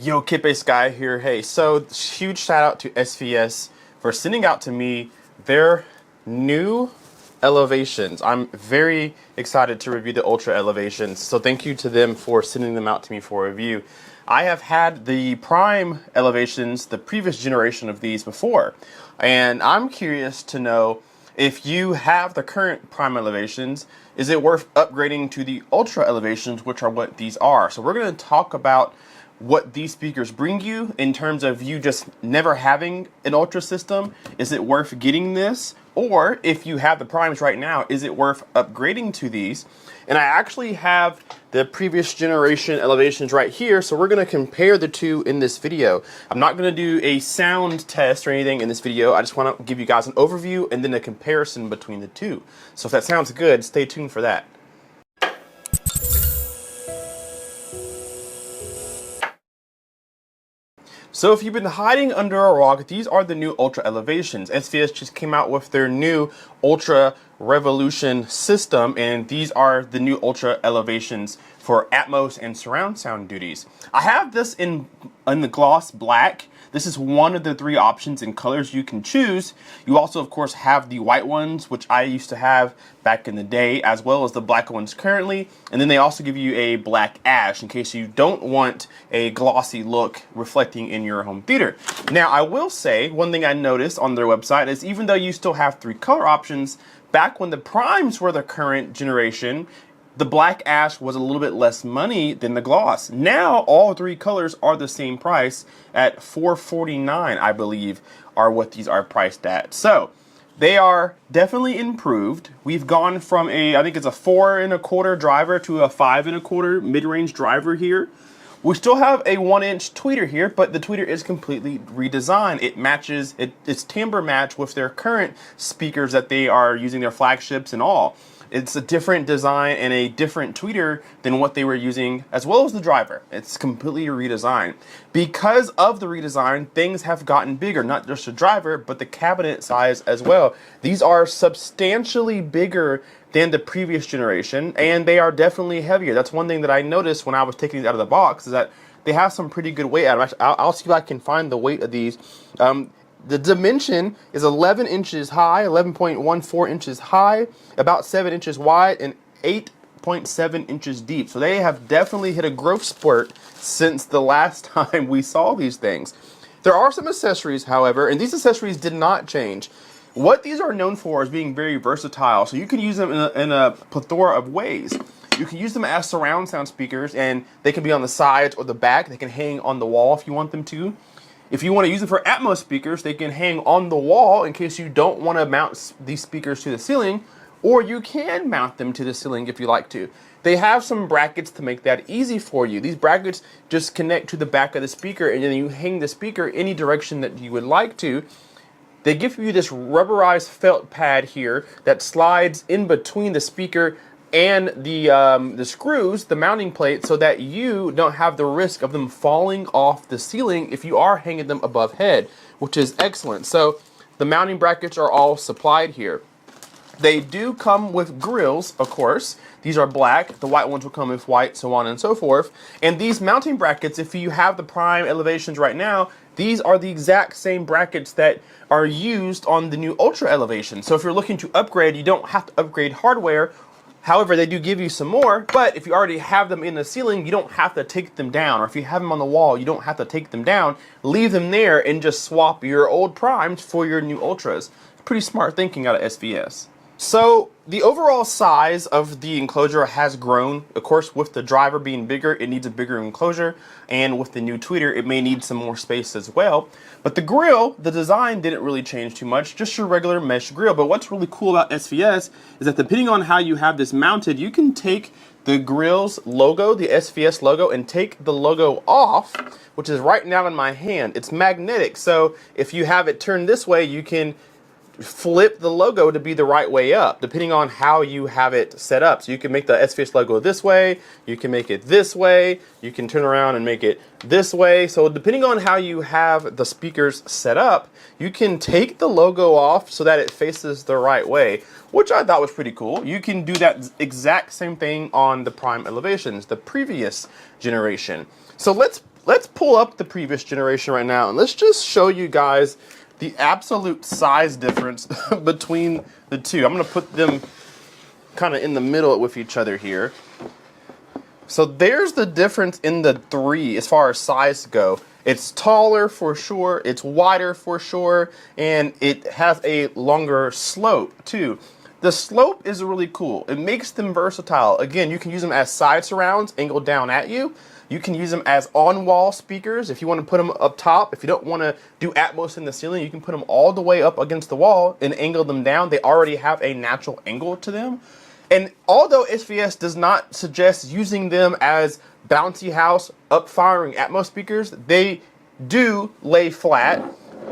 Yo, Kit-Based Guy here. Hey, so huge shout out to SVS for sending out to me their new elevations. I'm very excited to review the Ultra elevations, so thank you to them for sending them out to me for review. I have had the Prime elevations, the previous generation of these before, and I'm curious to know if you have the current Prime elevations, is it worth upgrading to the Ultra elevations, which are what these are? So we're going to talk about what these speakers bring you in terms of you just never having an Ultra system. Is it worth getting this? Or if you have the Primes right now, is it worth upgrading to these? And I actually have the previous generation elevations right here, so we're going to compare the two in this video. I'm not going to do a sound test or anything in this video. I just want to give you guys an overview and then a comparison between the two. So if that sounds good, stay tuned for that. So if you've been hiding under a rock, these are the new Ultra elevations. SVS just came out with their new Ultra Revolution system, and these are the new Ultra elevations for Atmos and surround sound duties. I have this in the gloss black. This is one of the three options in colors you can choose. You also, of course, have the white ones, which I used to have back in the day, as well as the black ones currently. And then they also give you a black ash in case you don't want a glossy look reflecting in your home theater. Now, I will say, one thing I noticed on their website is even though you still have three color options, back when the Primes were the current generation, the black ash was a little bit less money than the gloss. Now all three colors are the same price at $449, I believe, are what these are priced at. So they are definitely improved. We've gone from I think it's a 4 1/4 driver to a 5 1/4 mid-range driver here. We still have a 1-inch tweeter here, but the tweeter is completely redesigned. It matches, it's timbre match with their current speakers that they are using, their flagships and all. It's a different design and a different tweeter than what they were using, as well as the driver. It's completely redesigned. Because of the redesign, things have gotten bigger, not just the driver, but the cabinet size as well. These are substantially bigger than the previous generation, and they are definitely heavier. That's one thing that I noticed when I was taking these out of the box, is that they have some pretty good weight. I'll see if I can find the weight of these. The dimension is 11 inches high, 11.14 inches high, about 7 inches wide, and 8.7 inches deep. So they have definitely hit a growth spurt since the last time we saw these things. There are some accessories, however, and these accessories did not change. What these are known for is being very versatile, so you can use them in a plethora of ways. You can use them as surround sound speakers, and they can be on the sides or the back. They can hang on the wall if you want them to. If you want to use them for Atmos speakers, they can hang on the wall in case you don't want to mount these speakers to the ceiling, or you can mount them to the ceiling if you like to. They have some brackets to make that easy for you. These brackets just connect to the back of the speaker, and then you hang the speaker any direction that you would like to. They give you this rubberized felt pad here that slides in between the speaker and the screws, the mounting plate, so that you don't have the risk of them falling off the ceiling if you are hanging them above head, which is excellent. So the mounting brackets are all supplied here. They do come with grills, of course. These are black. The white ones will come with white, so on and so forth. And these mounting brackets, if you have the Prime elevations right now, these are the exact same brackets that are used on the new Ultra elevation. So if you're looking to upgrade, you don't have to upgrade hardware. However, they do give you some more, but if you already have them in the ceiling, you don't have to take them down. Or if you have them on the wall, you don't have to take them down. Leave them there and just swap your old Primes for your new Ultras. Pretty smart thinking out of SVS. So the overall size of the enclosure has grown. Of course, with the driver being bigger, it needs a bigger enclosure. And with the new tweeter, it may need some more space as well. But the grill, the design didn't really change too much, just your regular mesh grill. But what's really cool about SVS is that depending on how you have this mounted, you can take the grill's logo, the SVS logo, and take the logo off, which is right now in my hand. It's magnetic, so if you have it turned this way, you can flip the logo to be the right way up, depending on how you have it set up. So you can make the SVS logo this way, you can make it this way, you can turn around and make it this way. So depending on how you have the speakers set up, you can take the logo off so that it faces the right way, which I thought was pretty cool. You can do that exact same thing on the Prime elevations, the previous generation. So let's let's pull up the previous generation right now, and let's just show you guys the absolute size difference between the two. I'm going to put them kind of in the middle with each other here. So there's the difference in the three as far as size go. It's taller for sure, it's wider for sure, and it has a longer slope too. The slope is really cool. It makes them versatile. Again, you can use them as side surrounds angled down at you. You can use them as on-wall speakers if you want to put them up top. If you don't want to do Atmos in the ceiling, you can put them all the way up against the wall and angle them down. They already have a natural angle to them. And although SVS does not suggest using them as bouncy house up-firing Atmos speakers, they do lay flat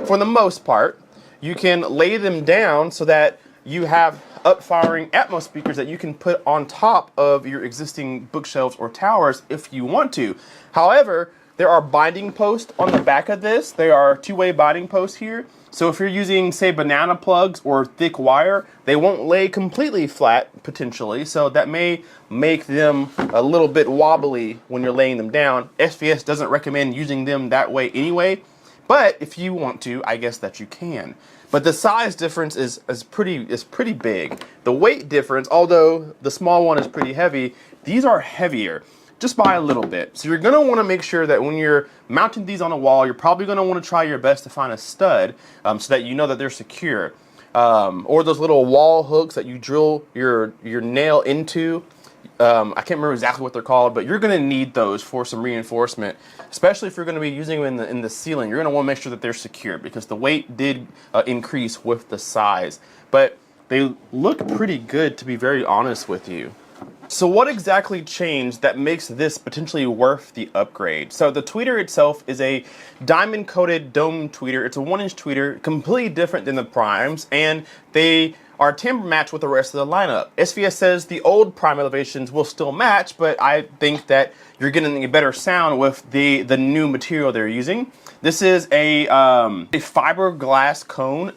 for the most part. You can lay them down so that you have up-firing Atmos speakers that you can put on top of your existing bookshelves or towers if you want to. However, there are binding posts on the back of this. There are two-way binding posts here. So if you're using, say, banana plugs or thick wire, they won't lay completely flat, potentially. So that may make them a little bit wobbly when you're laying them down. SVS doesn't recommend using them that way anyway. But if you want to, I guess that you can. But the size difference is pretty big. The weight difference, although the small one is pretty heavy, these are heavier just by a little bit. So you're gonna wanna make sure that when you're mounting these on a wall, you're probably gonna wanna try your best to find a stud so that you know that they're secure. Or those little wall hooks that you drill your nail into. I can't remember exactly what they're called, but you're going to need those for some reinforcement, especially if you're going to be using them in the ceiling. You're going to want to make sure that they're secure because the weight did increase with the size. But they look pretty good, to be very honest with you. So what exactly changed that makes this potentially worth the upgrade? So the tweeter itself is a diamond-coated dome tweeter. It's a 1-inch tweeter, completely different than the primes, and they are timbre matched with the rest of the lineup. SVS says the old prime elevations will still match, but I think that you're getting a better sound with the new material they're using. This is a fiberglass cone.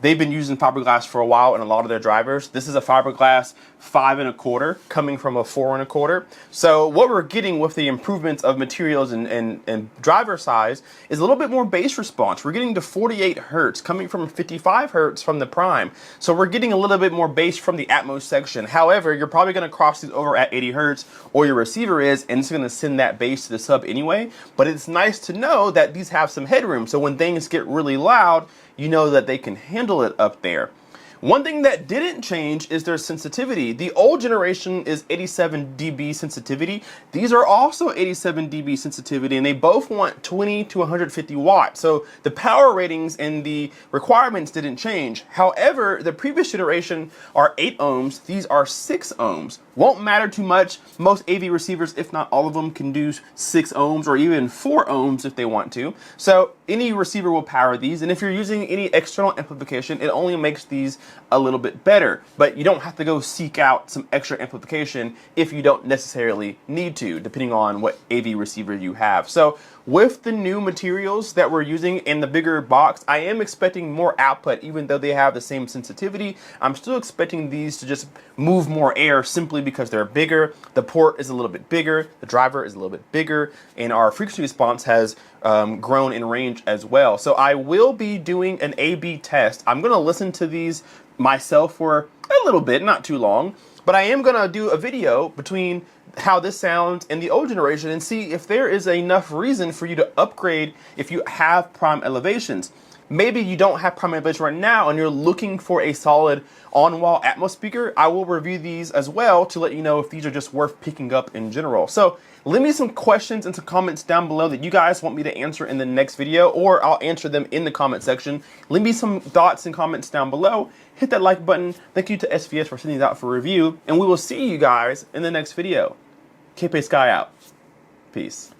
They've been using fiberglass for a while in a lot of their drivers. This is a fiberglass 5 1/4 coming from a 4 1/4. So what we're getting with the improvements of materials and driver size is a little bit more bass response. We're getting to 48 hertz coming from 55 hertz from the prime. So we're getting a little bit more bass from the Atmos section. However, you're probably going to cross these over at 80 hertz or your receiver is, and it's going to send that bass to the sub anyway. But it's nice to know that these have some headroom. So when things get really loud, you know that they can handle it up there. One thing that didn't change is their sensitivity. The old generation is 87 dB sensitivity. These are also 87 dB sensitivity, and they both want 20 to 150 watts. So the power ratings and the requirements didn't change. However, the previous generation are 8 ohms. These are 6 ohms. Won't matter too much. Most AV receivers, if not all of them, can do 6 ohms or even 4 ohms if they want to. So any receiver will power these, and if you're using any external amplification, it only makes these a little bit better. But you don't have to go seek out some extra amplification if you don't necessarily need to, depending on what AV receiver you have. So with the new materials that we're using in the bigger box, I am expecting more output, even though they have the same sensitivity. I'm still expecting these to just move more air simply because they're bigger. The port is a little bit bigger, the driver is a little bit bigger, and our frequency response has grown in range as well. So I will be doing an A/B test. I'm going to listen to these myself for a little bit, not too long, but I am going to do a video between how this sounds in the old generation and see if there is enough reason for you to upgrade if you have prime elevations. Maybe you don't have prime elevation right now and you're looking for a solid on-wall Atmos speaker. I will review these as well to let you know if these are just worth picking up in general. So leave me some questions and some comments down below that you guys want me to answer in the next video, or I'll answer them in the comment section. Leave me some thoughts and comments down below. Hit that like button. Thank you to SVS for sending these out for review, and we will see you guys in the next video. KP Sky out. Peace.